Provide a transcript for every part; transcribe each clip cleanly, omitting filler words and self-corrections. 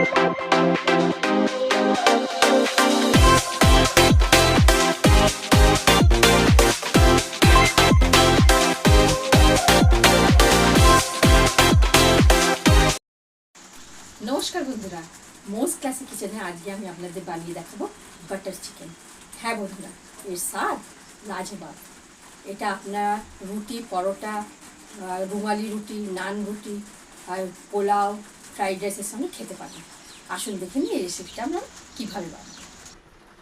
নমস্কার বন্ধুরা, মোজ ক্লাসিক কিচেনে আজকে আমি আপনাদের বানিয়ে দেখাবো বাটার চিকেন। হ্যাঁ বন্ধুরা, এর স্বাদ লাজবাব। এটা আপনারা রুটি, পরোটা, রুমালি রুটি, নান রুটি আর পোলাও, ফ্রাইড রাইসের সঙ্গে খেতে পারেন। আসুন দেখে নিই এই রেসিপিটা আমরা কীভাবে বানাবো।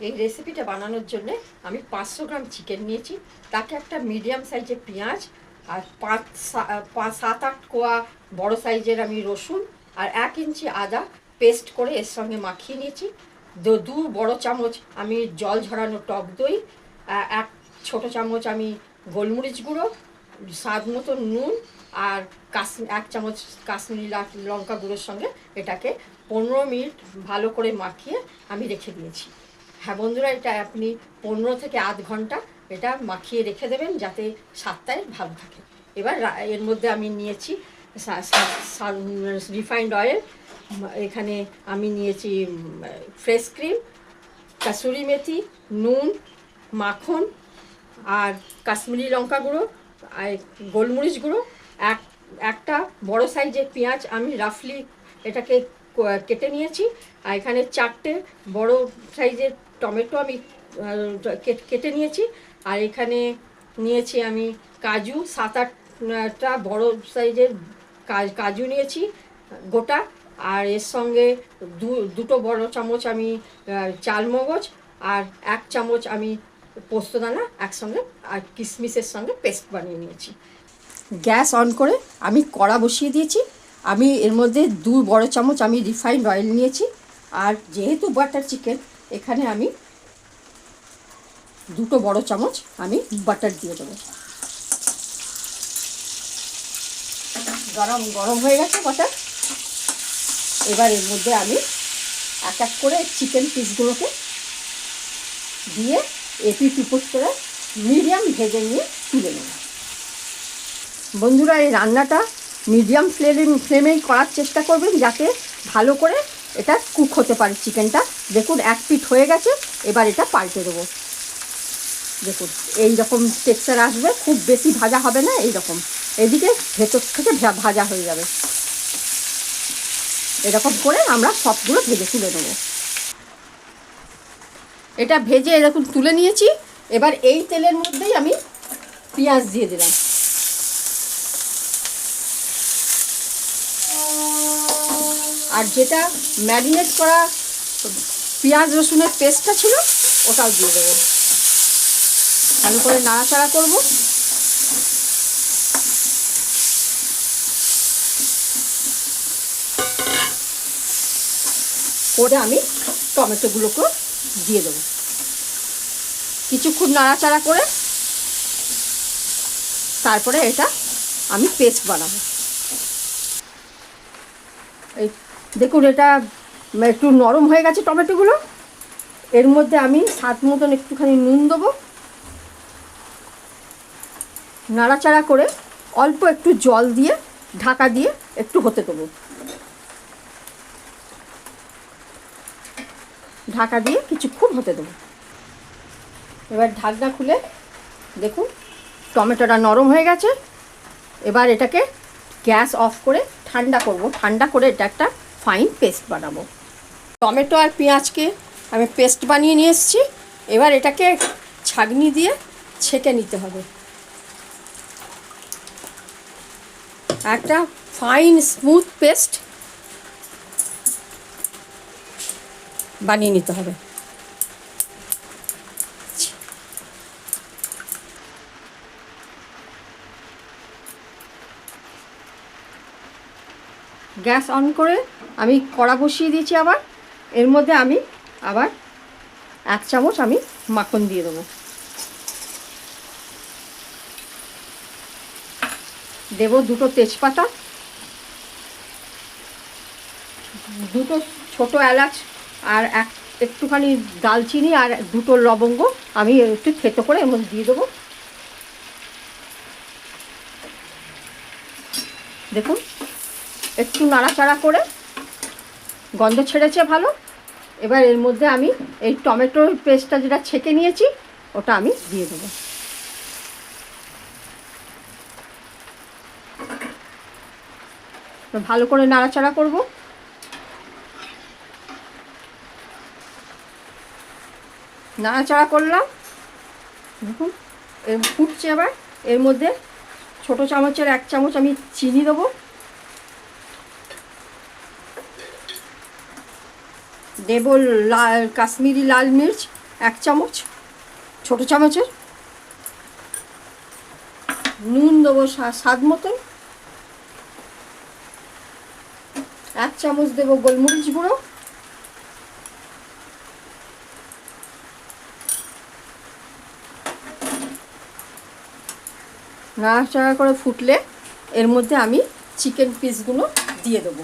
এই রেসিপিটা বানানোর জন্য আমি 500 গ্রাম চিকেন নিয়েছি, তাকে একটা মিডিয়াম সাইজের পেঁয়াজ আর 7-8 কোয়া বড় সাইজের আমি রসুন আর 1 ইঞ্চি আদা পেস্ট করে এর সঙ্গে মাখিয়ে নিয়েছি। 2 বড় চামচ আমি জল ঝরানো টক দই, 1 ছোট চামচ আমি গোলমরিচ গুঁড়ো, স্বাদ মতো নুন আর 1 চামচ কাশ্মীরি লঙ্কা গুঁড়োর সঙ্গে এটাকে 15 মিনিট ভালো করে মাখিয়ে আমি রেখে দিয়েছি। হ্যাঁ বন্ধুরা, এটা আপনি 15 থেকে আধ ঘন্টা এটা মাখিয়ে রেখে দেবেন যাতে স্বাদটাই ভালো থাকে। এবার এর মধ্যে আমি নিয়েছি রিফাইন্ড অয়েল, এখানে আমি নিয়েছি ফ্রেশ ক্রিম, কাসুরি মেথি, নুন, মাখন আর কাশ্মীরি লঙ্কা গুঁড়ো আর গোলমরিচ গুঁড়ো। একটা বড় সাইজের পেঁয়াজ আমি রাফলি এটাকে কেটে নিয়েছি। আর এখানে 4টে বড় সাইজের টমেটো আমি কেটে নিয়েছি। আর এখানে নিয়েছি আমি কাজু, 7-8টা বড় সাইজের কাজু নিয়েছি গোটা। আর এর সঙ্গে দুটো বড় চামচ আমি চালমগজ আর 1 চামচ আমি পোস্তদানা একসঙ্গে আর কিশমিশের সঙ্গে পেস্ট বানিয়ে নিয়েছি। গ্যাস অন করে আমি কড়া বসিয়ে দিয়েছি। আমি এর মধ্যে 2 বড় চামচ আমি রিফাইন্ড অয়েল নিয়েছি। আর যেহেতু বাটার চিকেন, এখানে আমি 2 বড় চামচ আমি বাটার দিয়ে দেবো। গরম হয়ে গেছে বাটার। এবার এর মধ্যে আমি এক এক করে চিকেন পিসগুলোকে দিয়ে এপিট উপিট করে মিডিয়াম ভেজে নিয়ে তুলে নেব। বন্ধুরা, এই রান্নাটা মিডিয়াম ফ্লেমেই করার চেষ্টা করবেন যাতে ভালো করে এটা কুক হতে পারে চিকেনটা। দেখুন 1 পিঠ হয়ে গেছে, এবার এটা পাল্টে দেবো। দেখুন এই রকম টেক্সচার আসবে, খুব বেশি ভাজা হবে না, এই রকম এদিকে ভেতর থেকে ভাজা হয়ে যাবে। এরকম করে আমরা সবগুলো ভেজে তুলে নেব। এটা ভেজে এরকম তুলে নিয়েছি। এবার এই তেলের মধ্যেই আমি পেঁয়াজ দিয়ে দিলাম। আর যেটা ম্যারিনেট করা পেঁয়াজ রসুনের পেস্টটা ছিল ওটাও দিয়ে দেবো। ভালো করে নাড়াচাড়া করব। করে আমি টমেটোগুলোকে দিয়ে দেবো। কিছুক্ষণ নাড়াচাড়া করে তারপরে এটা আমি পেস্ট বানাবো। এই দেখুন এটা একটু নরম হয়ে গেছে টমেটোগুলো। এর মধ্যে আমি স্বাদ মতন একটুখানি নুন দেবো। নাড়াচাড়া করে অল্প একটু জল দিয়ে ঢাকা দিয়ে একটু হতে দেবো। ঢাকা দিয়ে কিছুক্ষণ হতে দেবো। এবার ঢাকনা খুলে দেখুন টমেটোটা নরম হয়ে গেছে। এবার এটাকে গ্যাস অফ করে ঠান্ডা করব। ঠান্ডা করে এটা একটা ফাইন পেস্ট বানাবো। টমেটো আর পেঁয়াজকে আমি পেস্ট বানিয়ে নিয়ে এসেছি। এবার এটাকে ছাঁকনি দিয়ে ছেঁকে নিতে হবে। একটা ফাইন স্মুথ পেস্ট বানিয়ে নিতে হবে। গ্যাস অন করে আমি কড়া বসিয়ে দিয়েছি। আবার এর মধ্যে আমি আবার 1 চামচ আমি মাখন দিয়ে দেবো। দেব 2টো তেজপাতা, 2টো ছোটো এলাচ আর একটুখানি দালচিনি আর 2টো লবঙ্গ আমি একটু থেতো করে এর মধ্যে দিয়ে দেবো। দেখুন একটু নাড়াচাড়া করে গন্ধ ছেড়েছে ভালো। এবার এর মধ্যে আমি এই টমেটোর পেস্টটা যেটা ছেঁকে নিয়েছি ওটা আমি দিয়ে দেবো। ভালো করে নাড়াচাড়া করব। নাড়াচাড়া করলাম, দেখুন এর ফুটছে। এবার এর মধ্যে ছোটো চামচের 1 চামচ আমি চিনি দেবো, দেব কাশ্মীরি লাল মির্চ 1 চামচ ছোটো চামচের, নুন দেবো স্বাদ মতন, 1 চামচ দেবো গোলমরিচ গুঁড়ো, নাড়াচাড়া করে ফুটলে এর মধ্যে আমি চিকেন পিসগুলো দিয়ে দেবো।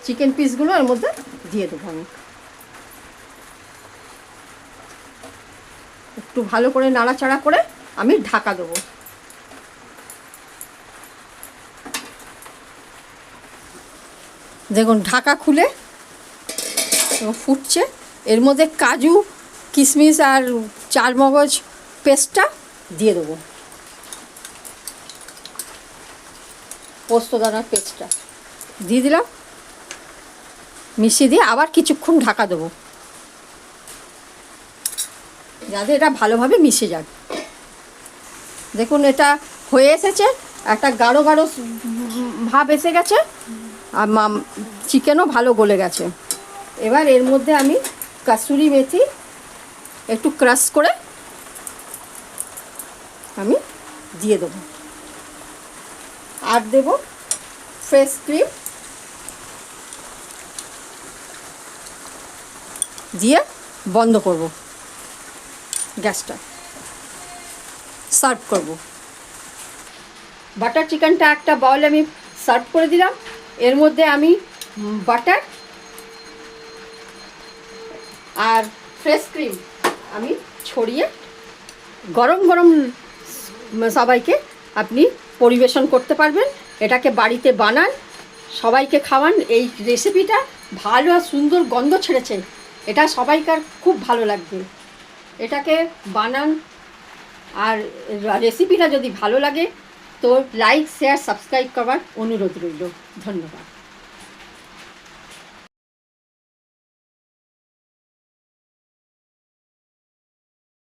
চিকেন পিসগুলো এর মধ্যে দিয়ে দেবো আমি। একটু ভালো করে নাড়াচাড়া করে আমি ঢাকা দেবো। দেখুন ঢাকা খুলে ফুটছে। এর মধ্যে কাজু কিশমিশ আর চারমগজ পেস্টটা দিয়ে দেবো, পোস্তদানার পেস্টটা দিয়ে দিলাম, মিশিয়ে দিয়ে আবার কিছুক্ষণ ঢাকা দেবো যাতে এটা ভালোভাবে মিশে যাক। দেখুন এটা হয়ে এসেছে, একটা গাঢ় গাঢ় ভাব এসে গেছে আর চিকেনও ভালো গলে গেছে। এবার এর মধ্যে আমি কাসুরি মেথি একটু ক্রাশ করে আমি দিয়ে দেবো, আর দেব ফ্রেশ ক্রিম, দিয়ে বন্ধ করব গ্যাসটা, সার্ভ করব। বাটার চিকেনটা একটা বাউলে আমি সার্ভ করে দিলাম। এর মধ্যে আমি বাটার আর ফ্রেশ ক্রিম আমি ছড়িয়ে গরম গরম সবাইকে আপনি পরিবেশন করতে পারবেন। এটাকে বাড়িতে বানান, সবাইকে খাওয়ান। এই রেসিপিটা ভালো আর সুন্দর গন্ধ ছেড়েছে, এটা সবাইকার খুব ভালো লাগবে। এটাকে বানান, আর রেসিপিটা যদি ভালো লাগে তো লাইক শেয়ার সাবস্ক্রাইব করার অনুরোধ রইল। ধন্যবাদ।